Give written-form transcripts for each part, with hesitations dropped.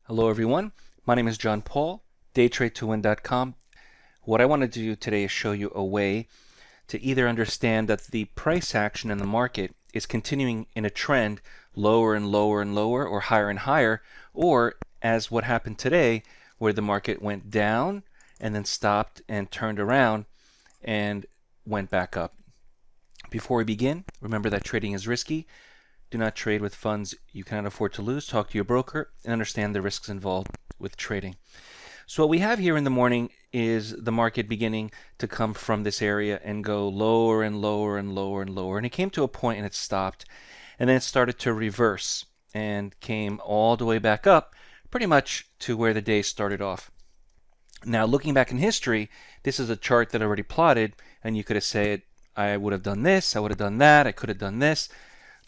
Hello everyone, my name is John Paul, DayTradeToWin.com. What I want to do today is show you a way to either understand that the price action in the market is continuing in a trend lower and lower and lower, or higher and higher, or as what happened today where the market went down and then stopped and turned around and went back up. Before we begin, remember that trading is risky. Do not trade with funds you cannot afford to lose. Talk to your broker and understand the risks involved with trading. So what we have here in the morning is the market beginning to come from this area and go lower and lower and lower and lower. And it came to a point and it stopped. And then it started to reverse and came all the way back up pretty much to where the day started off. Now looking back in history, this is a chart that I already plotted, and you could have said, I would have done this, I would have done that, I could have done this.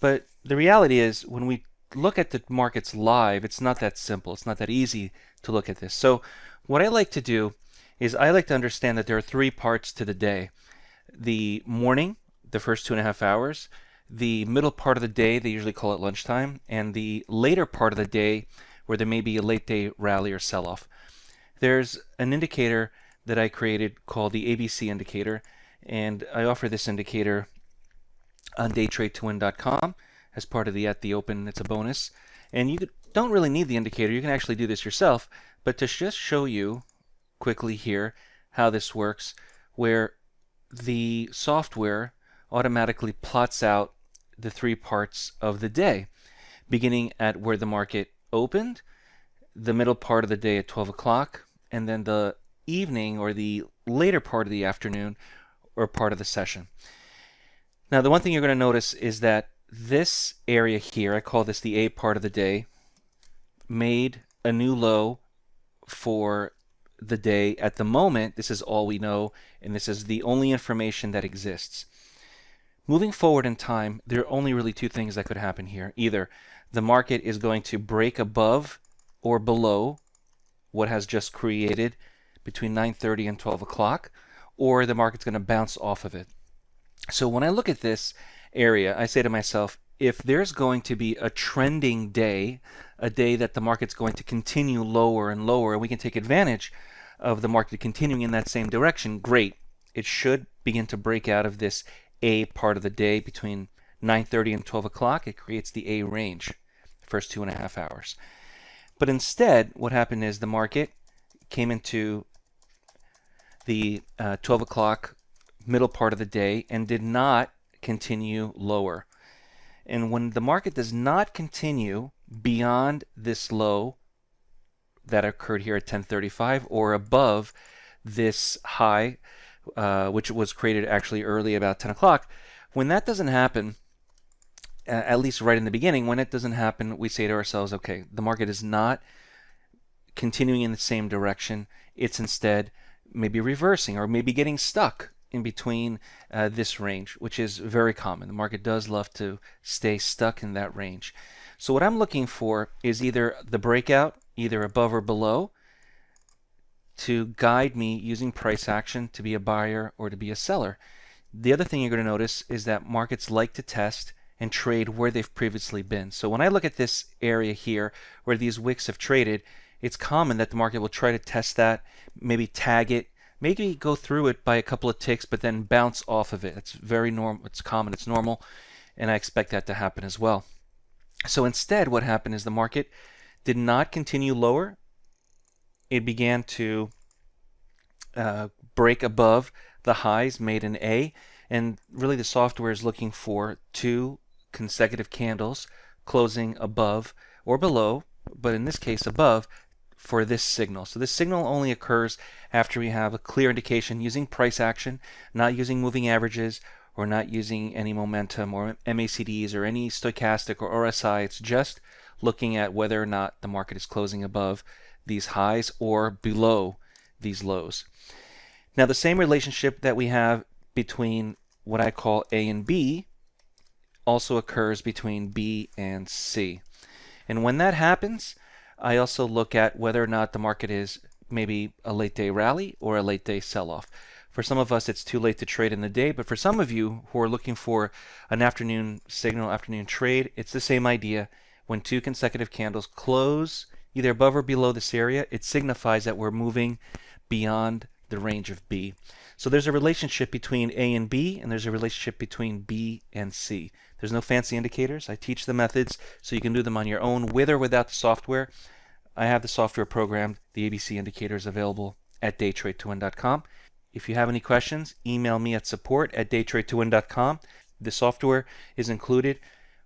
But the reality is, when we look at the markets live, it's not that simple. It's not that easy to look at this. So what I like to do is I like to understand that there are three parts to the day. The morning, the first 2.5 hours, the middle part of the day, they usually call it lunchtime, and the later part of the day where there may be a late day rally or sell-off. There's an indicator that I created called the ABC indicator, and I offer this indicator on DayTradeToWin.com as part of the At the Open. It's a bonus, and you don't really need the indicator. You can actually do this yourself, but to just show you quickly here how this works, where the software automatically plots out the three parts of the day, beginning at where the market opened, the middle part of the day at 12 o'clock, and then the evening or the later part of the afternoon or part of the session. Now, the one thing you're going to notice is that this area here, I call this the A part of the day, made a new low for the day. At the moment, this is all we know, and this is the only information that exists. Moving forward in time, there are only really two things that could happen here. Either the market is going to break above or below what has just created between 9:30 and 12 o'clock, or the market's going to bounce off of it. So when I look at this area, I say to myself, if there's going to be a trending day, a day that the market's going to continue lower and lower, and we can take advantage of the market continuing in that same direction, great. It should begin to break out of this A part of the day between 9:30 and 12 o'clock. It creates the A range, the first 2.5 hours. But instead, what happened is the market came into the 12 o'clock middle part of the day and did not continue lower. And when the market does not continue beyond this low that occurred here at 10:35 or above this high, which was created actually early about 10 o'clock, when that doesn't happen, at least right in the beginning, when it doesn't happen, we say to ourselves, okay, the market is not continuing in the same direction. It's instead maybe reversing or maybe getting stuck in between this range, which is very common. The market does love to stay stuck in that range. So what I'm looking for is either the breakout, either above or below, to guide me using price action to be a buyer or to be a seller. The other thing you're going to notice is that markets like to test and trade where they've previously been. So when I look at this area here where these wicks have traded, it's common that the market will try to test that, maybe tag it, maybe go through it by a couple of ticks, but then bounce off of it. It's very normal, it's common, it's normal, and I expect that to happen as well. So instead, what happened is the market did not continue lower. It began to break above the highs, made an A, and really the software is looking for two consecutive candles closing above or below, but in this case above, for this signal. So this signal only occurs after we have a clear indication using price action, not using moving averages or not using any momentum or MACDs or any stochastic or RSI. It's just looking at whether or not the market is closing above these highs or below these lows. Now the same relationship that we have between what I call A and B also occurs between B and C. And when that happens, I also look at whether or not the market is maybe a late day rally or a late day sell-off. For some of us, it's too late to trade in the day, but for some of you who are looking for an afternoon signal, afternoon trade, it's the same idea. When two consecutive candles close either above or below this area, it signifies that we're moving beyond the range of B. So there's a relationship between A and B, and there's a relationship between B and C. There's no fancy indicators. I teach the methods so you can do them on your own with or without the software. I have the software programmed. The ABC indicator is available at DayTradeToWin.com. If you have any questions, email me at support@DayTradeToWin.com. The software is included.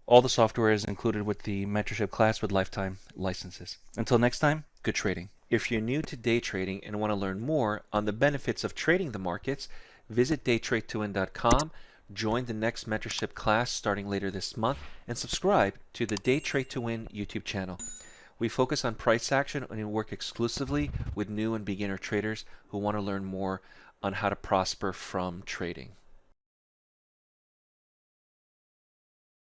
All the software is included with the mentorship class with lifetime licenses. Until next time, good trading. If you're new to day trading and want to learn more on the benefits of trading the markets, visit DayTradeToWin.com, join the next mentorship class starting later this month, and subscribe to the Day Trade to Win YouTube channel. We focus on price action and work exclusively with new and beginner traders who want to learn more on how to prosper from trading.